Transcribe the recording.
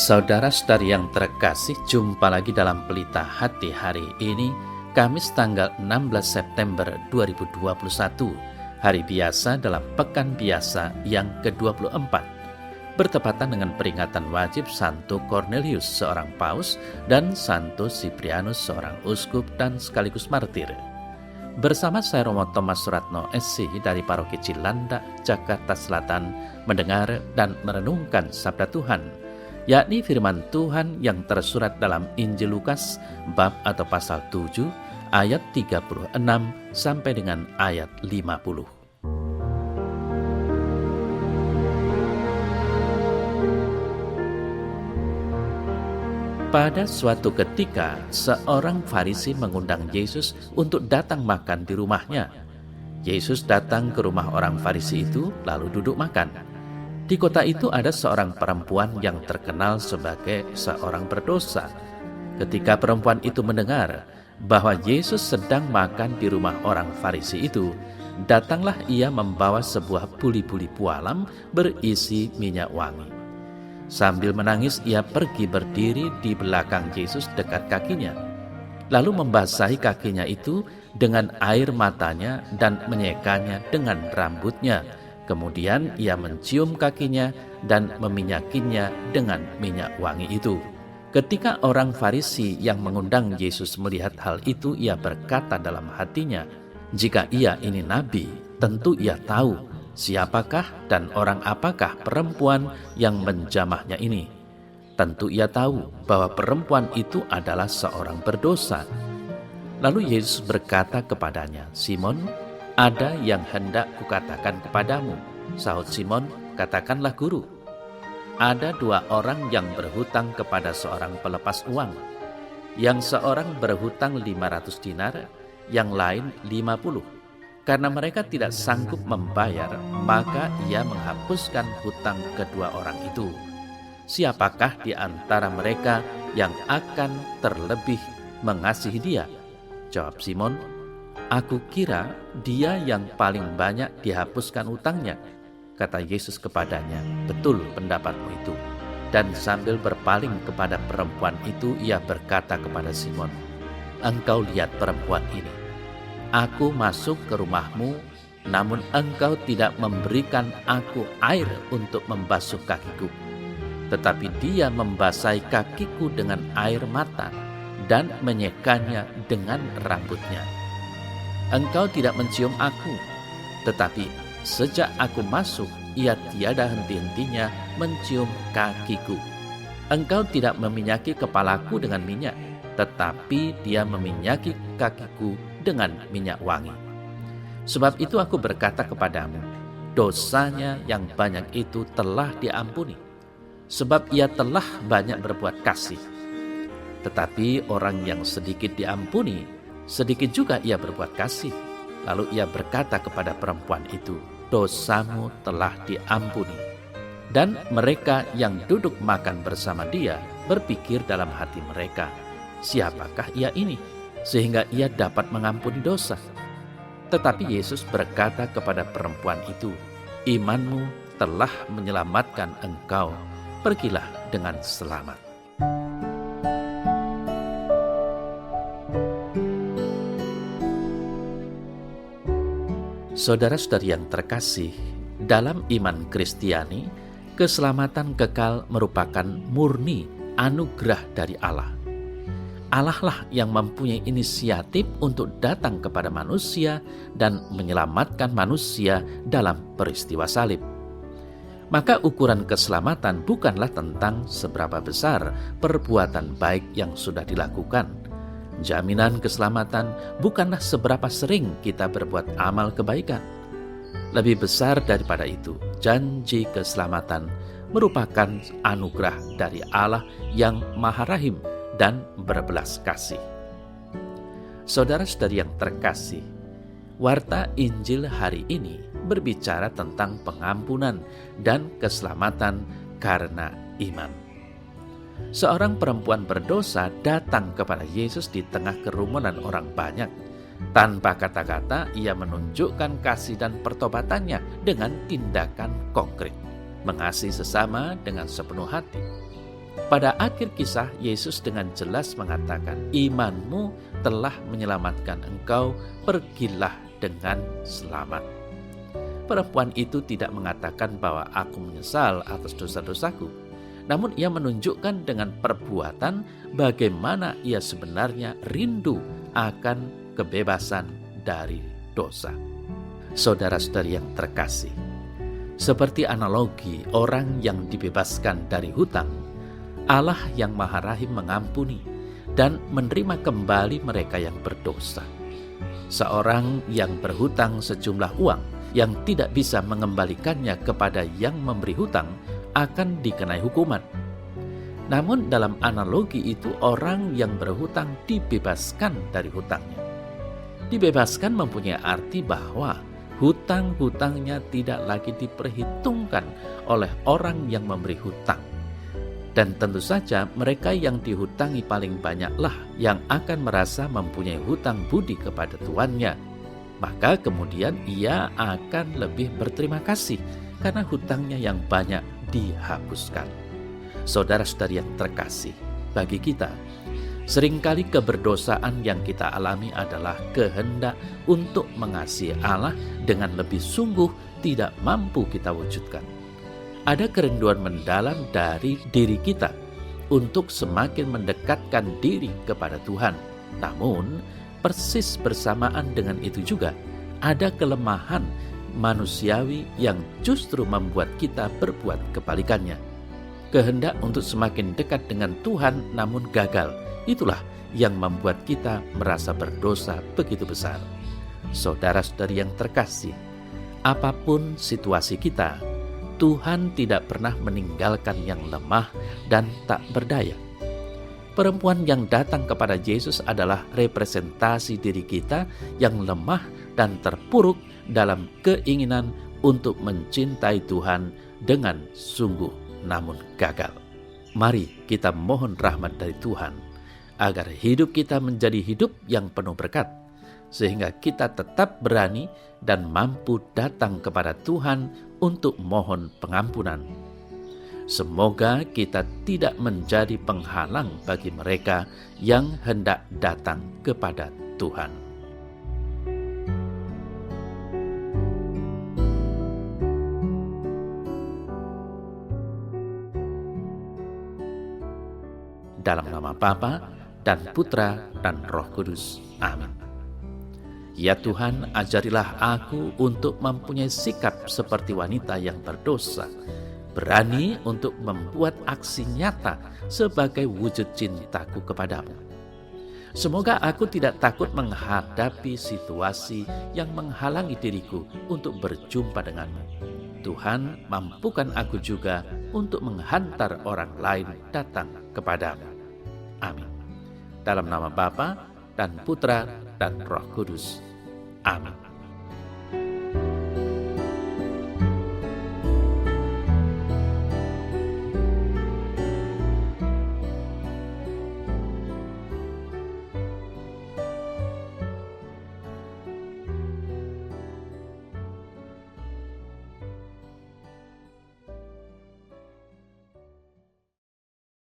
Saudara-saudari yang terkasih, jumpa lagi dalam Pelita Hati hari ini, Kamis tanggal 16 September 2021, hari biasa dalam Pekan Biasa yang ke-24, bertepatan dengan peringatan wajib Santo Cornelius, seorang paus, dan Santo Siprianus, seorang uskup dan sekaligus martir. Bersama saya Romo Thomas Suratno SC dari Paroki Cilandak, Jakarta Selatan, mendengar dan merenungkan Sabda Tuhan, yakni firman Tuhan yang tersurat dalam Injil Lukas bab atau pasal 7 ayat 36 sampai dengan ayat 50. Pada suatu ketika, seorang Farisi mengundang Yesus untuk datang makan di rumahnya. Yesus datang ke rumah orang Farisi itu lalu duduk makan. Di kota itu ada seorang perempuan yang terkenal sebagai seorang berdosa. Ketika perempuan itu mendengar bahwa Yesus sedang makan di rumah orang Farisi itu, datanglah ia membawa sebuah buli-buli pualam berisi minyak wangi. Sambil menangis ia pergi berdiri di belakang Yesus dekat kakinya, lalu membasahi kakinya itu dengan air matanya dan menyekanya dengan rambutnya. Kemudian ia mencium kakinya dan meminyakinya dengan minyak wangi itu. Ketika orang Farisi yang mengundang Yesus melihat hal itu, ia berkata dalam hatinya, "Jika ia ini nabi, tentu ia tahu siapakah dan orang apakah perempuan yang menjamahnya ini. Tentu ia tahu bahwa perempuan itu adalah seorang berdosa." Lalu Yesus berkata kepadanya, "Simon, ada yang hendak kukatakan kepadamu." Sahut Simon, "Katakanlah Guru." Ada dua orang yang berhutang kepada seorang pelepas uang. Yang seorang berhutang 500 dinar, yang lain 50. Karena mereka tidak sanggup membayar, maka ia menghapuskan hutang kedua orang itu. Siapakah di antara mereka yang akan terlebih mengasihi dia? Jawab Simon, "Aku kira dia yang paling banyak dihapuskan hutangnya." Kata Yesus kepadanya, "Betul pendapatmu itu." Dan sambil berpaling kepada perempuan itu, ia berkata kepada Simon, "Engkau lihat perempuan ini. Aku masuk ke rumahmu, namun engkau tidak memberikan aku air untuk membasuh kakiku. Tetapi dia membasahi kakiku dengan air mata dan menyekanya dengan rambutnya. Engkau tidak mencium aku, tetapi sejak aku masuk, ia tiada henti-hentinya mencium kakiku. Engkau tidak meminyaki kepalaku dengan minyak, tetapi dia meminyaki kakiku dengan minyak wangi. Sebab itu aku berkata kepadamu, dosanya yang banyak itu telah diampuni, sebab ia telah banyak berbuat kasih. Tetapi orang yang sedikit diampuni, sedikit juga ia berbuat kasih." Lalu ia berkata kepada perempuan itu, "Dosamu telah diampuni." Dan mereka yang duduk makan bersama dia berpikir dalam hati mereka, "Siapakah ia ini, sehingga ia dapat mengampuni dosa?" Tetapi Yesus berkata kepada perempuan itu, "Imanmu telah menyelamatkan engkau. Pergilah dengan selamat." Saudara-saudari yang terkasih, dalam iman Kristiani, keselamatan kekal merupakan murni anugerah dari Allah. Allah lah yang mempunyai inisiatif untuk datang kepada manusia dan menyelamatkan manusia dalam peristiwa salib. Maka ukuran keselamatan bukanlah tentang seberapa besar perbuatan baik yang sudah dilakukan. Jaminan keselamatan bukanlah seberapa sering kita berbuat amal kebaikan. Lebih besar daripada itu, janji keselamatan merupakan anugerah dari Allah yang Maha Rahim dan berbelas kasih. Saudara-saudari yang terkasih, warta Injil hari ini berbicara tentang pengampunan dan keselamatan karena iman. Seorang perempuan berdosa datang kepada Yesus di tengah kerumunan orang banyak. Tanpa kata-kata, ia menunjukkan kasih dan pertobatannya dengan tindakan konkret, mengasihi sesama dengan sepenuh hati. Pada akhir kisah, Yesus dengan jelas mengatakan, imanmu telah menyelamatkan engkau, pergilah dengan selamat. Perempuan itu tidak mengatakan bahwa aku menyesal atas dosa-dosaku, namun ia menunjukkan dengan perbuatan bagaimana ia sebenarnya rindu akan kebebasan dari dosa. Saudara-saudari yang terkasih, seperti analogi orang yang dibebaskan dari hutang, Allah yang Maha Rahim mengampuni dan menerima kembali mereka yang berdosa. Seorang yang berhutang sejumlah uang yang tidak bisa mengembalikannya kepada yang memberi hutang akan dikenai hukuman. Namun dalam analogi itu orang yang berhutang dibebaskan dari hutangnya. Dibebaskan mempunyai arti bahwa hutang-hutangnya tidak lagi diperhitungkan oleh orang yang memberi hutang. Dan tentu saja mereka yang dihutangi paling banyaklah yang akan merasa mempunyai hutang budi kepada tuannya. Maka kemudian ia akan lebih berterima kasih karena hutangnya yang banyak dihapuskan. Saudara-saudari yang terkasih, bagi kita, seringkali keberdosaan yang kita alami adalah kehendak untuk mengasihi Allah dengan lebih sungguh tidak mampu kita wujudkan. Ada kerinduan mendalam dari diri kita untuk semakin mendekatkan diri kepada Tuhan. Namun, persis bersamaan dengan itu juga, ada kelemahan manusiawi yang justru membuat kita berbuat kebalikannya. Kehendak untuk semakin dekat dengan Tuhan namun gagal, itulah yang membuat kita merasa berdosa begitu besar. Saudara-saudari yang terkasih, apapun situasi kita, Tuhan tidak pernah meninggalkan yang lemah dan tak berdaya. Perempuan yang datang kepada Yesus adalah representasi diri kita yang lemah dan terpuruk dalam keinginan untuk mencintai Tuhan dengan sungguh namun gagal. Mari kita mohon rahmat dari Tuhan agar hidup kita menjadi hidup yang penuh berkat, sehingga kita tetap berani dan mampu datang kepada Tuhan untuk mohon pengampunan. Semoga kita tidak menjadi penghalang bagi mereka yang hendak datang kepada Tuhan. Dalam nama Bapa dan Putra dan Roh Kudus. Amin. Ya Tuhan, ajarilah aku untuk mempunyai sikap seperti wanita yang berdosa, berani untuk membuat aksi nyata sebagai wujud cintaku kepadamu. Semoga aku tidak takut menghadapi situasi yang menghalangi diriku untuk berjumpa denganmu. Tuhan, mampukan aku juga untuk menghantar orang lain datang kepadamu. Amin. Dalam nama Bapa dan Putra dan Roh Kudus. Amin.